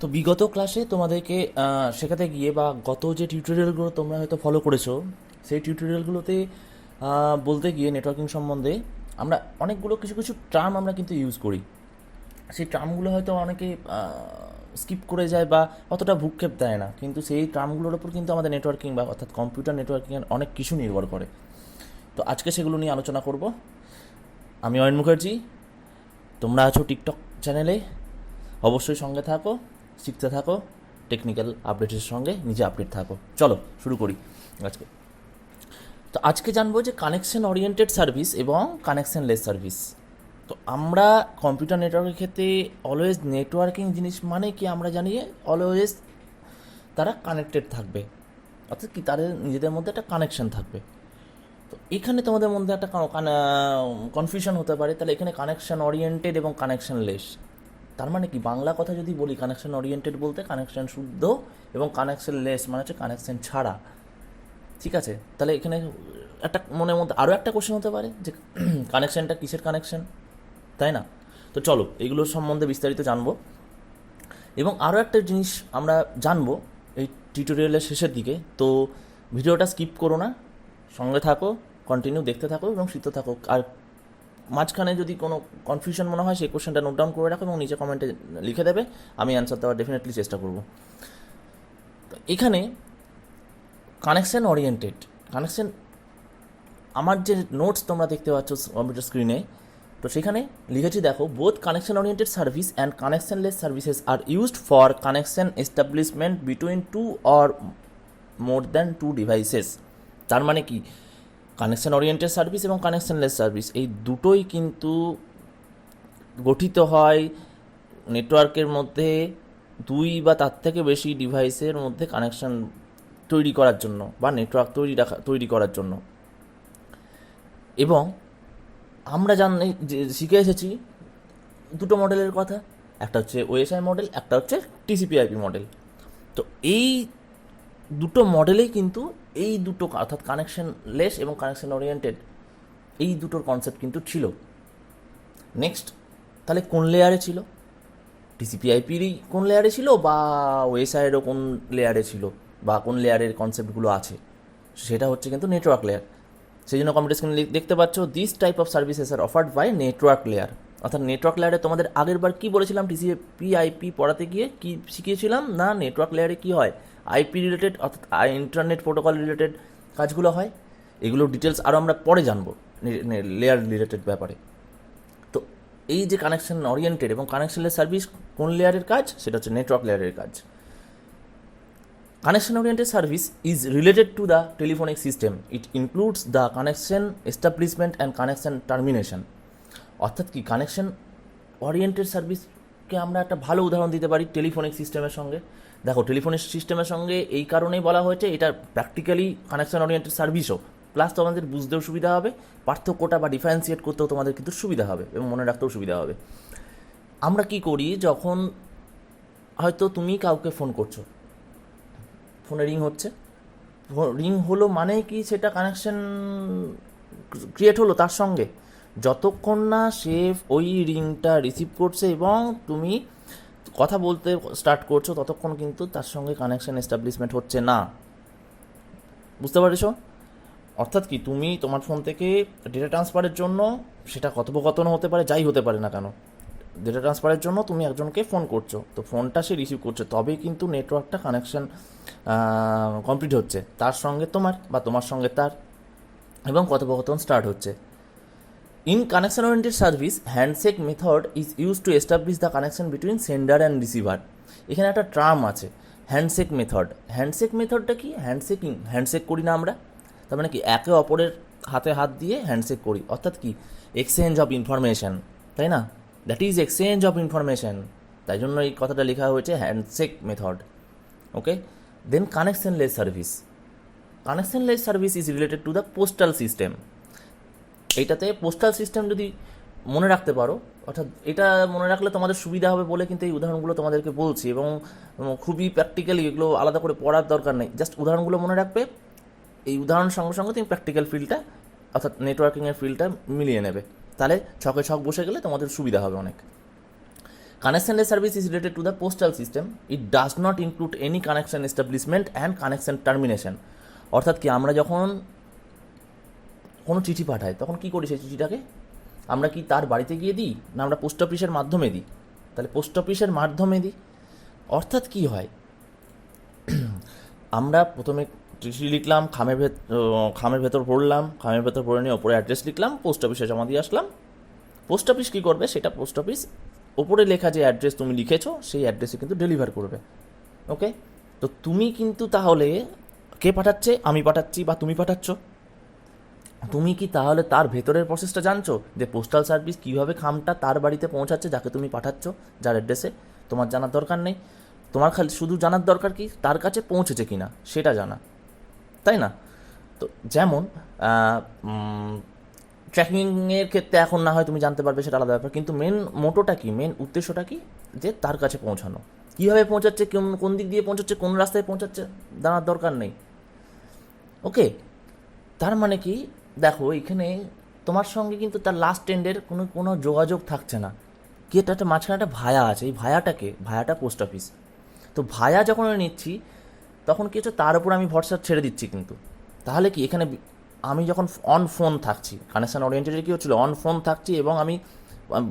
তো বিগত ক্লাসে তোমাদেরকে শেখাতে গিয়ে বা গত যে টিউটোরিয়ালগুলো তোমরা হয়তো ফলো করেছো সেই টিউটোরিয়ালগুলোতে বলতে গিয়ে নেটওয়ার্কিং সম্বন্ধে আমরা অনেকগুলো কিছু কিছু টার্ম আমরা কিন্তু ইউজ করি। সেই টার্মগুলো হয়তো অনেকে স্কিপ করে যায় বা অতটা ভ্রুক্ষেপ দেয় না, কিন্তু সেই টার্মগুলোর ওপর কিন্তু আমাদের নেটওয়ার্কিং বা অর্থাৎ কম্পিউটার নেটওয়ার্কিংয়ের অনেক কিছু নির্ভর করে। তো আজকে সেগুলো নিয়ে আলোচনা করব। আমি অয়ন মুখার্জি, তোমরা আছো টিকটক চ্যানেলে, অবশ্যই সঙ্গে থাকো, শিখতে থাকো, টেকনিক্যাল আপডেটের সঙ্গে নিজে আপডেট থাকো। চলো শুরু করি আজকে। তো আজকে জানবো যে কানেকশন ওরিয়েন্টেড সার্ভিস এবং কানেকশন লেস সার্ভিস। তো আমরা কম্পিউটার নেটওয়ার্কের ক্ষেত্রে অলওয়েজ নেটওয়ার্কিং জিনিস মানে কি আমরা জানি যে অলওয়েজ তারা কানেক্টেড থাকবে, অর্থাৎ কি তাদের নিজেদের মধ্যে একটা কানেকশন থাকবে। তো এখানে তোমাদের মধ্যে একটা কনফিউশন হতে পারে, তাহলে এখানে কানেকশন ওরিয়েন্টেড এবং কানেকশন লেস তার মানে কি? বাংলা কথা যদি বলি, কানেকশন ওরিয়েন্টেড বলতে কানেকশন শুদ্ধ এবং কানেকশন লেস মানে হচ্ছে কানেকশন ছাড়া। ঠিক আছে, তাহলে এখানে একটা মনের মধ্যে আরও একটা কোশ্চেন হতে পারে যে কানেকশনটা কিসের কানেকশন, তাই না? তো চলো এগুলোর সম্বন্ধে বিস্তারিত জানবো এবং আরও একটা জিনিস আমরা জানবো এই টিউটোরিয়ালের শেষের দিকে। তো ভিডিওটা স্কিপ করো না, সঙ্গে থাকো, কন্টিনিউ দেখতে থাকো এবং শিখতে থাকো। আর মাঝখানে যদি কোনো কনফিউশন মনে হয় সেই কোশ্চেনটা নোট ডাউন করে রাখো এবং নিচে কমেন্টে লিখে দেবে, আমি অ্যান্সার দেওয়ার ডেফিনেটলি চেষ্টা করব। তো এখানে কানেকশন ওরিয়েন্টেড কানেকশন, আমার যে নোটস তোমরা দেখতে পাচ্ছ কম্পিউটার স্ক্রিনে, তো সেখানে লিখেছি দেখো, both connection oriented service and connectionless services are used for connection establishment between two or more than two devices. তার মানে কি? কানেকশন ওরিয়েন্টেড সার্ভিস এবং কানেকশনলেস সার্ভিস এই দুটোই কিন্তু গঠিত হয় নেটওয়ার্কের মধ্যে দুই বা তার থেকে বেশি ডিভাইসের মধ্যে কানেকশন তৈরি করার জন্য বা নেটওয়ার্ক তৈরি করার জন্য। এবং আমরা শিখে এসেছি দুটো মডেলের কথা, একটা হচ্ছে ওএসআই মডেল, একটা হচ্ছে টিসিপি/আইপি মডেল। তো এই দুটো মডেলেই কিন্তু এই দুটো অর্থাৎ কানেকশন লেস এবং কানেকশন ওরিয়েন্টেড এই দুটোর কনসেপ্ট কিন্তু ছিল। নেক্সট, তাহলে কোন লেয়ারে ছিল? টিসিপি/আইপিরই কোন লেয়ারে ছিল বা ওএসআইয়েরও কোন লেয়ারে ছিল বা কোন লেয়ারের কনসেপ্টগুলো আছে? সেটা হচ্ছে কিন্তু নেটওয়ার্ক লেয়ার। সেই জন্য কম্পিউটার স্ক্রিনে দেখতে পাচ্ছ, this type of services are offered by network layer. অর্থাৎ নেটওয়ার্ক লেয়ারে তোমাদের আগের বার কী বলেছিলাম, টিসিপি/আইপি পড়াতে গিয়ে কী শিখিয়েছিলাম না, নেটওয়ার্ক লেয়ারে কী হয়, আইপি রিলেটেড অর্থাৎ ইন্টারনেট প্রোটোকল রিলেটেড কাজগুলো হয়। এগুলোর ডিটেলস আরও আমরা পরে জানবো লেয়ার রিলেটেড ব্যাপারে। তো এই যে কানেকশন ওরিয়েন্টেড এবং কানেকশনলেস সার্ভিস কোন লেয়ারের কাজ, সেটা হচ্ছে নেটওয়ার্ক লেয়ারের কাজ। Connection oriented service is related to the telephonic system. It includes the connection establishment and connection termination. অর্থাৎ কি? কানেকশন ওরিয়েন্টেড সার্ভিসকে আমরা একটা ভালো উদাহরণ দিতে পারি টেলিফোনিক সিস্টেমের সঙ্গে। দেখো, টেলিফোনিক সিস্টেমের সঙ্গে এই কারণেই বলা হয়েছে এটা প্র্যাকটিক্যালি কানেকশন ওরিয়েন্টেড সার্ভিসও, প্লাস তোমাদের বুঝতেও সুবিধা হবে, পার্থক্যটা বা ডিফারেন্সিয়েট করতেও তোমাদের কিন্তু সুবিধা হবে এবং মনে রাখতেও সুবিধা হবে। আমরা কি করি, যখন হয়তো তুমি কাউকে ফোন করছো, ফোনে রিং হচ্ছে, রিং হলো মানে কি সেটা কানেকশন ক্রিয়েট হলো তার সঙ্গে, যতক্ষণ না সে ওই রিংটা রিসিভ করছে এবং তুমি কথা বলতে স্টার্ট করছো ততক্ষণ কিন্তু তার সঙ্গে কানেকশন এস্টাবলিশমেন্ট হচ্ছে না। বুঝতে পারছো? অর্থাৎ কি, তুমি তোমার ফোন থেকে ডেটা ট্রান্সফারের জন্য, সেটা কথোপকথন হতে পারে, যাই হতে পারে না কেন, ডেটা ট্রান্সফারের জন্য তুমি একজনকে ফোন করছো, তো ফোনটা সে রিসিভ করছে, তবেই কিন্তু নেটওয়ার্কটা কানেকশন কমপ্লিট হচ্ছে, তার সঙ্গে তোমার বা তোমার সঙ্গে তার, এবং কথোপকথন স্টার্ট হচ্ছে। In connection oriented service, handshake method is use to establish the connection between sender and receiver. এখানে একটা টার্ম আছে, হ্যান্ডশেক মেথড। হ্যান্ডশেক মেথডটা কি? হ্যান্ডশেক করি না আমরা, তার মানে কি একে অপরের হাতে হাত দিয়ে হ্যান্ডশেক করি, অর্থাৎ কি এক্সচেঞ্জ অফ ইনফরমেশন, তাই না? That is exchange of information, তাই জন্য এই কথাটা লেখা হয়েছে handshake method. Okay, then connectionless service. Connectionless service is related to the postal system. এইটাতে পোস্টাল সিস্টেম যদি মনে রাখতে পারো, অর্থাৎ এটা মনে রাখলে তোমাদের সুবিধা হবে বলে কিন্তু এই উদাহরণগুলো তোমাদেরকে বলছি, এবং খুবই প্র্যাকটিক্যালি, এগুলো আলাদা করে পড়ার দরকার নেই, জাস্ট উদাহরণগুলো মনে রাখবে। এই উদাহরণের সঙ্গে সঙ্গে তুমি প্র্যাকটিক্যাল ফিল্ডটা অর্থাৎ নেটওয়ার্কিংয়ের ফিল্ডটা মিলিয়ে নেবে, তাহলে ছকে ছক বসে গেলে তোমাদের সুবিধা হবে অনেক। Connectionless service is related to the postal system. It does not include any connection establishment and connection termination. অর্থাৎ কি আমরা যখন কোনো চিঠি পাঠাই তখন কি করি সেই চিঠিটাকে আমরা কি তার বাড়িতে গিয়ে দিই না আমরা পোস্ট অফিসের মাধ্যমে দিই? তাহলে পোস্ট অফিসের মাধ্যমে দিই। অর্থাৎ কি হয়, আমরা প্রথমে চিঠি লিখলাম, খামের ভেতর পড়লাম, খামের ভেতর পড়ে নিয়ে ওপরে অ্যাড্রেস লিখলাম, পোস্ট অফিসে জমা দিয়ে আসলাম। পোস্ট অফিস কী করবে, সেটা পোস্ট অফিস ওপরে লেখা যে অ্যাড্রেস তুমি লিখেছো সেই অ্যাড্রেসে কিন্তু ডেলিভার করবে। ওকে, তো তুমি কিন্তু তাহলে কে পাঠাচ্ছে, আমি পাঠাচ্ছি বা তুমি পাঠাচ্ছ, তুমি কি তাহলে তার ভেতরের প্রসেসটা জানছো যে পোস্টাল সার্ভিস কীভাবে খামটা তার বাড়িতে পৌঁছাচ্ছে যাকে তুমি পাঠাচ্ছ, যার অ্যাড্রেসে? তোমার জানার দরকার নেই, তোমার খালি শুধু জানার দরকার কি তার কাছে পৌঁছেছে কি না সেটা জানা, তাই না? তো যেমন ট্র্যাকিংয়ের ক্ষেত্রে এখন না হয় তুমি জানতে পারবে, সেটা আলাদা ব্যাপার, কিন্তু মেন মোটোটা কি, মেন উদ্দেশ্যটা কি, যে তার কাছে পৌঁছানো। কীভাবে পৌঁছাচ্ছে, কোন দিক দিয়ে পৌঁছাচ্ছে, কোন রাস্তায় পৌঁছাচ্ছে জানার দরকার নেই। ওকে, তার মানে কি, দেখো এখানে তোমার সঙ্গে কিন্তু তার লাস্ট এন্ডের কোনো যোগাযোগ থাকছে না। কি একটা মাঝখানে একটা ভায়া আছে, এই ভায়াটাকে, ভায়াটা পোস্ট অফিস। তো ভায়া যখন আমি নিচ্ছি তখন কি হচ্ছে, তার উপর আমি ভরসা ছেড়ে দিচ্ছি। কিন্তু তাহলে কি এখানে আমি যখন অন ফোন থাকছি, কানেকশান ওরিয়েন্টেডে কী হচ্ছিলো, অন ফোন থাকছি এবং আমি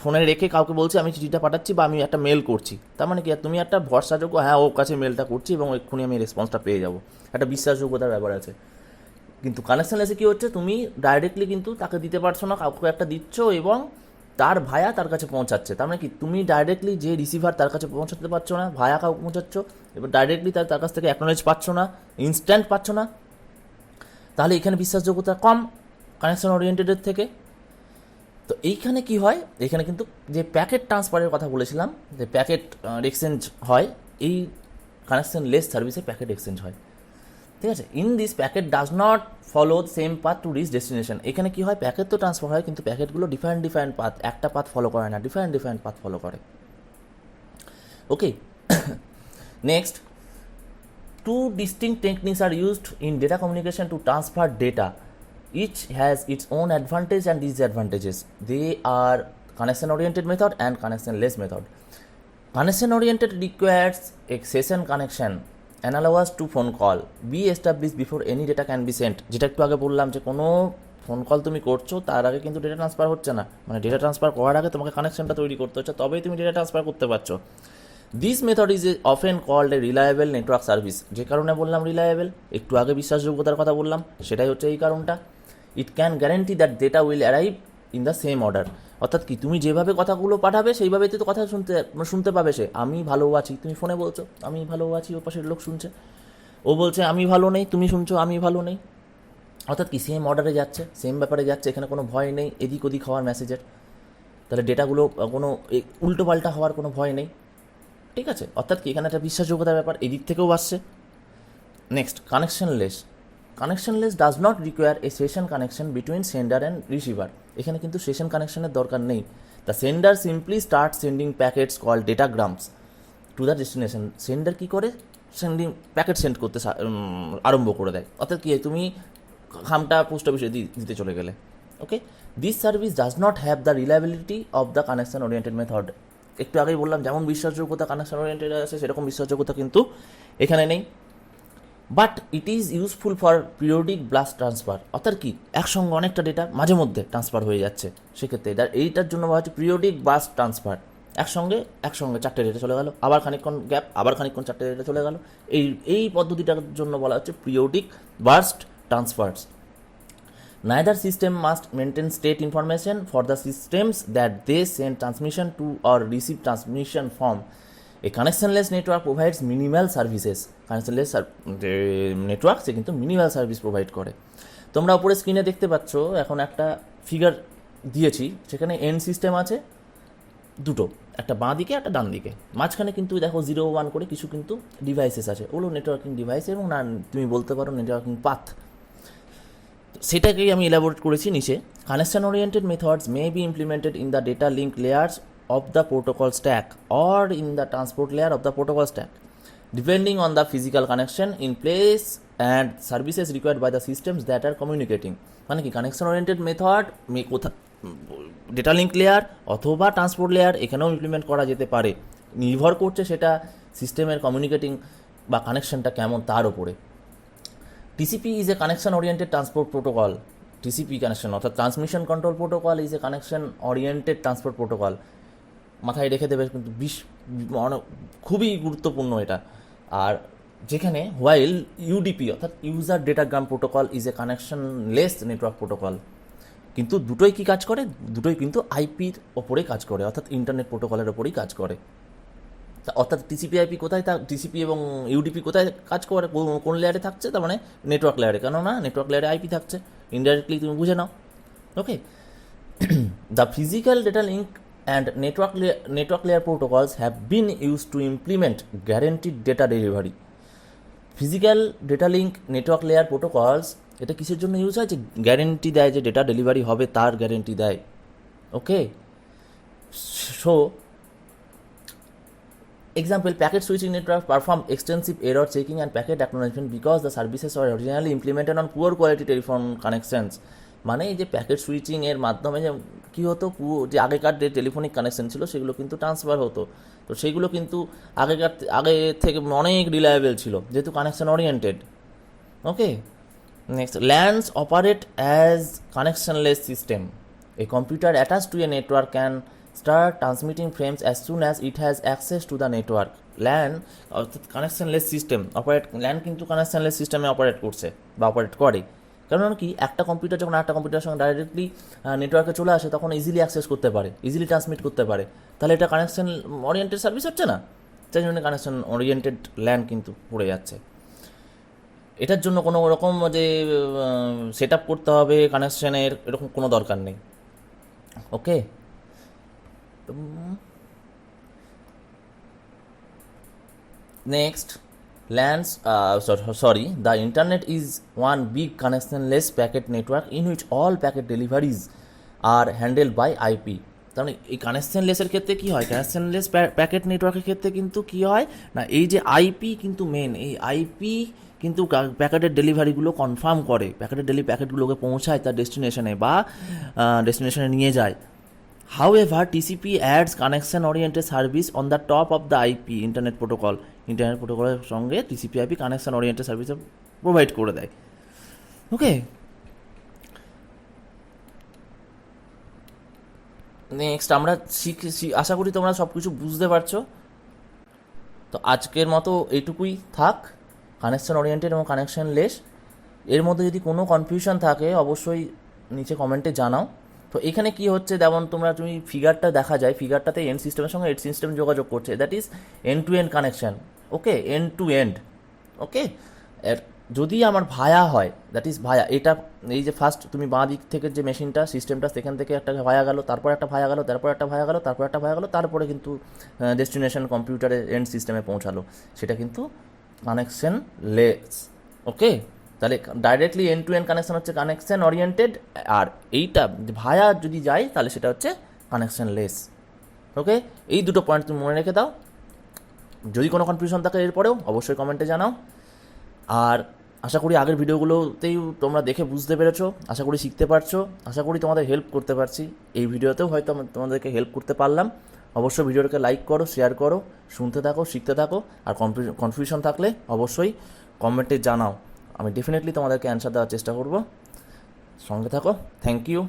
ফোনে রেখে কাউকে বলছি আমি চিঠিটা পাঠাচ্ছি বা আমি একটা মেল করছি, তার মানে কি তুমি একটা ভরসাযোগ্য, হ্যাঁ ওর কাছে মেলটা করছি এবং এক্ষুনি আমি রেসপন্সটা পেয়ে যাবো, একটা বিশ্বাসযোগ্যতার ব্যাপার আছে। কিন্তু কানেকশনলেসে কী হচ্ছে, তুমি ডাইরেক্টলি কিন্তু তাকে দিতে পারছো না, কাউকে একটা দিচ্ছ এবং তার ভায়া তার কাছে পৌঁছাচ্ছে। তার মানে কি তুমি ডাইরেক্টলি যে রিসিভার তার কাছে পৌঁছাতে পারছো না, ভায়া কাউকে পৌঁছাচ্ছ, এবার ডাইরেক্টলি তার কাছ থেকে অ্যাকনোলেজ পাচ্ছ না, ইনস্ট্যান্ট পাচ্ছ না, তাহলে এখানে বিশ্বাসযোগ্যতা কম কানেকশন ওরিয়েন্টেডের থেকে। তো এইখানে কি হয়, এখানে কিন্তু যে প্যাকেট ট্রান্সফারের কথা বলেছিলাম, যে প্যাকেট এক্সচেঞ্জ হয়, এই কানেকশনলেস সার্ভিসে প্যাকেট এক্সচেঞ্জ হয়। ঠিক আছে, in this packet does not follow same path to reach destination. এখানে কি হয়, প্যাকেট তো ট্রান্সফার হয় কিন্তু প্যাকেটগুলো ডিফারেন্ট পাথ, একটা পাথ ফলো করে না, ডিফারেন্ট পাথ ফলো করে। ওকে, next, two distinct techniques are used in data communication to transfer data. Each has its own advantage and disadvantages. They are connection oriented method and connectionless method. Connection oriented requires a session connection analogous to phone call be established before any data can be sent. যেটা একটু আগে বললাম যে কোনো phone call তুমি করছো তার আগে কিন্তু ডেটা ট্রান্সফার হচ্ছে না, মানে ডেটা ট্রান্সফার করার আগে তোমাকে কানেকশনটা তৈরি করতে হচ্ছে, তবেই তুমি ডেটা ট্রান্সফার করতে পারছো। This method is often called a reliable network service. যে কারণে বললাম রিলায়েবল, একটু আগে বিশ্বাসযোগ্যতার কথা বললাম, সেটাই হচ্ছে এই কারণটা। It can guarantee that data will arrive in the same order. অর্থাৎ কি তুমি যেভাবে কথাগুলো পাঠাবে সেইভাবে তো কথা শুনতে পাবে সে। আমি ভালো আছি, তুমি ফোনে বলছো আমি ভালো আছি, ওর পাশের লোক শুনছে, ও বলছে আমি ভালো নেই, তুমি শুনছো আমি ভালো নেই। অর্থাৎ কি সেম অর্ডারে যাচ্ছে, সেম ব্যাপারে যাচ্ছে, এখানে কোনো ভয় নেই এদিক ওদিক হওয়ার মেসেজের। তাহলে ডেটাগুলো কোনো উল্টোপাল্টা হওয়ার কোনো ভয় নেই। ঠিক আছে, অর্থাৎ কি এখানে একটা বিশ্বাসযোগ্যতার ব্যাপার এই দিক থেকেও আসছে। Next, connectionless does not require a session connection between sender and receiver. এখানে কিন্তু সেশন কানেকশনের দরকার নেই। The sender simply start sending packets call datagrams to the destination. Sender কী করে, প্যাকেট সেন্ড করতে আরম্ভ করে দেয়। অর্থাৎ কি তুমি খামটা পোস্ট অফিসে দিতে চলে গেলে। Okay, this service does not have the reliability of the connection oriented method. একটু আগেই বললাম যেমন বিশ্বাসযোগ্যতা কানেকশন ওরিয়েন্টেড আছে সেরকম বিশ্বাসযোগ্যতা কিন্তু এখানে নেই। But it is useful for periodic blast transfer. অর্থাৎ কি একসঙ্গে অনেকটা ডেটা মাঝে মধ্যে ট্রান্সফার হয়ে যাচ্ছে, সেক্ষেত্রে এইটার জন্য বলা হচ্ছে পিরিয়ডিক ব্লাস্ট ট্রান্সফার। একসঙ্গে 4টে ডেটা চলে গেল, আবার খানিকক্ষণ গ্যাপ, আবার খানিকক্ষণ 4টে ডেটা চলে গেল, এই পদ্ধতিটার জন্য বলা হচ্ছে periodic burst transfers. Neither system must maintain state information for the systems that they send transmission to or receive transmission from. A connectionless network provides minimal services. Connectionless network সে কিন্তু মিনিমাল সার্ভিস প্রোভাইড করে। তোমরা উপরে স্ক্রিনে দেখতে পাচ্ছ এখন একটা ফিগার দিয়েছি, সেখানে এন্ড সিস্টেম আছে দুটো, একটা বাঁ দিকে একটা ডান দিকে, মাঝখানে কিন্তু দেখো 0 1 করে কিছু কিন্তু ডিভাইসেস আছে, ওগুলো নেটওয়ার্কিং ডিভাইস এবং না তুমি বলতে পারো নেটওয়ার্কিং পাথ। সেটাকেই আমি এলাবোরেট করেছি নিচে। Connection oriented methods may be implemented in the data link layers of the protocol stack or in the transport layer of the protocol stack depending on the physical connection in place and services required by the systems that are communicating. মানে কি connection oriented method data link layer অথবা transport layer এখানেও implement করা যেতে পারে, নির্ভর করছে সেটা সিস্টেমের কমিউনিকেটিং বা কানেকশনটা কেমন তার উপরে। TCP is a connection oriented transport protocol. TCP connection অর্থাৎ transmission control protocol is a connection oriented transport protocol. মাথায় রেখে দেবে কিন্তু খুবই গুরুত্বপূর্ণ এটা। আর যেখানে হোয়াইল ইউডিপি অর্থাৎ user datagram protocol is a connectionless network protocol. কিন্তু দুটোই কি কাজ করে? দুটোই কিন্তু আইপির ওপরেই কাজ করে, অর্থাৎ ইন্টারনেট প্রোটোকলের ওপরেই কাজ করে। অর্থাৎ টিসিপি আইপি কোথায় টিসিপি এবং ইউডিপি কোথায় কাজ করে, কোন লেয়ারে থাকছে? তার মানে নেটওয়ার্ক লেয়ারে, কেননা নেটওয়ার্ক লেয়ারে আইপি থাকছে, ইনডাইরেক্টলি তুমি বুঝে নাও। Okay, the physical data link and network layer protocols have been use to implement guaranteed data delivery. Physical data link network layer protocols এটা কিসের জন্য ইউজ হয়? যে গ্যারেন্টি দেয়, যে ডেটা ডেলিভারি হবে তার গ্যারেন্টি দেয়। ওকে, so example, packet switching network perform extensive error checking and packet acknowledgement because the services were originally implemented on poor quality telephone connections. মানে এই যে প্যাকেট সুইচিং এর মাধ্যমে যে কী হতো, যে আগেকার যে টেলিফোনিক কানেকশন ছিল সেগুলো কিন্তু ট্রান্সফার হতো, তো সেইগুলো কিন্তু আগে থেকে অনেক রিলায়েবল ছিল যেহেতু connection oriented. Okay, next, LANs operate as connectionless system. A computer attach to a network can start transmitting frames as soon as it has access to the network. LAN অর্থাৎ কানেকশনলেস সিস্টেম অপারেট, LAN কিন্তু কানেকশনলেস সিস্টেমে operate করছে বা operate করে। কারণ কি, একটা computer যখন একটা কম্পিউটারের সঙ্গে ডাইরেক্টলি নেটওয়ার্কে চলে আসে তখন ইজিলি অ্যাক্সেস করতে পারে, ইজিলি ট্রান্সমিট করতে পারে, তাহলে এটা কানেকশন ওরিয়েন্টেড সার্ভিস হচ্ছে না, তাই জন্য কানেকশন ওরিয়েন্টেড LAN কিন্তু পড়ে যাচ্ছে। এটার জন্য কোনো রকম যে সেট আপ করতে হবে কানেকশনের এরকম কোনো দরকার নেই। ওকে, next, the internet is one big connectionless packet network in which all packet deliveries are handled by IP. তার মানে এই কানেকশনলেসের ক্ষেত্রে কী হয়, কানেকশনলেস প্যাকেট নেটওয়ার্কের ক্ষেত্রে কিন্তু কী হয় না, এই যে আইপি কিন্তু মেন, এই আইপি কিন্তু প্যাকেটের ডেলিভারিগুলো কনফার্ম করে, প্যাকেটগুলোকে পৌঁছায় তার ডেস্টিনেশনে বা ডেস্টিনেশনে নিয়ে যায়। However, TCP adds connection-oriented service on the top of the IP internet প্রোটোকলের সঙ্গে TCP IP কানেকশন-oriented সার্ভিস প্রোভাইড করে দেয়। ওকে, নেক্সট আমরা আশা করি তোমরা সব কিছু বুঝতে পারছো। তো আজকের মতো এইটুকুই থাক, কানেকশন ওরিয়েন্টেড এবং কানেকশনলেস। এর মধ্যে যদি কোনো কনফিউশন থাকে অবশ্যই নিচে কমেন্টে জানাও। তো এখানে কি হচ্ছে, যেমন তুমি ফিগারটা দেখা যায়, ফিগারটাতে এন্ড সিস্টেমের সঙ্গে এন্ড সিস্টেম যোগাযোগ করছে, that is end to end connection. Okay, end to end. Okay, যদি আমার ভায়া হয়, দ্যাট ইজ ভায়া, এটা এই যে ফার্স্ট তুমি বাঁ দিক থেকে যে মেশিনটা সিস্টেমটা সেখান থেকে একটা ভায়া গেল, তারপর একটা ভায়া গেল, তারপর একটা ভায়া গেল, তারপর একটা ভায়া গেল, তারপরে কিন্তু ডেস্টিনেশন কম্পিউটারের এন্ড সিস্টেমে পৌঁছালো, সেটা কিন্তু কানেকশন লেস। ওকে, তাহলে directly end to end connection হচ্ছে কানেকশন ওরিয়েন্টেড, আর এইটা ভায়া যদি যায় তাহলে সেটা হচ্ছে কানেকশন লেস। ওকে, এই দুটো পয়েন্ট তুমি মনে রেখে দাও। যদি কোনো কনফিউশন থাকে এরপরেও অবশ্যই কমেন্টে জানাও। আর আশা করি আগের ভিডিওগুলোতেই তোমরা দেখে বুঝতে পেরেছো, আশা করি শিখতে পারছো, আশা করি তোমাদের হেল্প করতে পারছি। এই ভিডিওতেও হয়তো তোমাদেরকে হেল্প করতে পারলাম। অবশ্যই ভিডিওটাকে লাইক করো, শেয়ার করো, শুনতে থাকো, শিখতে থাকো। আর কনফিউশন থাকলে অবশ্যই কমেন্টে জানাও, আমি ডেফিনেটলি তোমাদেরকে অ্যান্সার দেওয়ার চেষ্টা করব। সঙ্গে থাকো, থ্যাংক ইউ।